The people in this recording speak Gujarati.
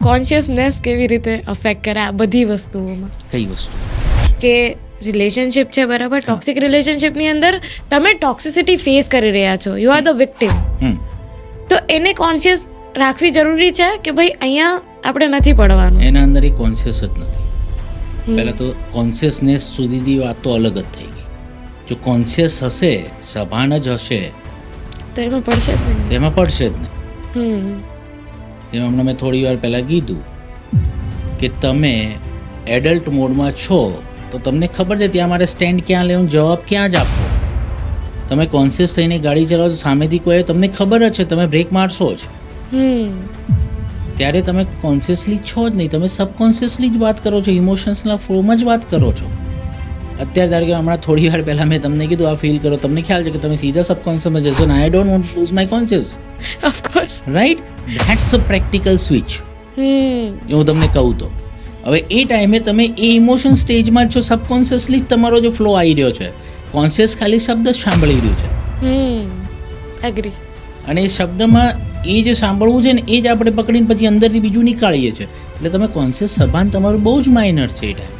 કોન્શિયસનેસ કેવી રીતે અફેક્ટ કરે આ બધી વસ્તુઓમાં? કઈ વસ્તુ? કે રિલેશનશિપ છે, બરાબર, ટોક્સિક રિલેશનશિપની અંદર તમે ટોક્સિસિટી ફેસ કરી રહ્યા છો, યુ આર ધ વિક્ટિમ, તો એને કોન્શિયસ રાખવી જરૂરી છે કે ભાઈ અહીંયા આપણે નથી પડવાનું. એના અંદર એ કોન્શિયસ જ નથી. પહેલાં તો કોન્શિયસનેસ સુધીની વાત તો અલગ જ થઈ ગઈ. જો કોન્શિયસ હશે, સભાન જ હશે, તો એમાં પડશે જ નહીં. તેમાં પડશે જ નહીં. જેમ હમણાં મેં થોડી વાર પહેલાં કીધું કે તમે એડલ્ટ મોડમાં છો તો તમને ખબર છે ત્યાં મારે સ્ટેન્ડ ક્યાં લેવું, જવાબ ક્યાં જ આપવો. તમે કોન્શિયસ થઈને ગાડી ચલાવો છો, સામેથી કોઈ તમને ખબર જ છે તમે બ્રેક મારશો જ, ત્યારે તમે કોન્શિયસલી છો જ નહીં, તમે સબકોન્શિયસલી જ વાત કરો છો, ઇમોશન્સના ફ્લોમાં જ વાત કરો છો. અત્યારે ધારો કે હમણાં થોડી વાર પહેલાં મેં તમને કીધું આ ફીલ કરો, તમને ખ્યાલ છે કે તમે સીધા સબકોન્શિયસમાં જશો ને I don't want to lose my conscious, of course, right? That's a practical switch. હું તમને કહું તો હવે એ ટાઈમે તમે એ ઇમોશન સ્ટેજમાં જ છો, સબકોન્શિયસલી જ તમારો જે ફ્લો આવી રહ્યો છે, કોન્શિયસ ખાલી શબ્દ જ સાંભળી રહ્યું છે. એગ્રી. અને એ શબ્દમાં એ જે સાંભળવું છે ને એ જ આપણે પકડીને પછી અંદરથી બીજું નીકાળીએ છીએ. એટલે તમે કોન્શિયસ સભાન તમારું બહુ જ માઇનર છે એ ટાઈમ.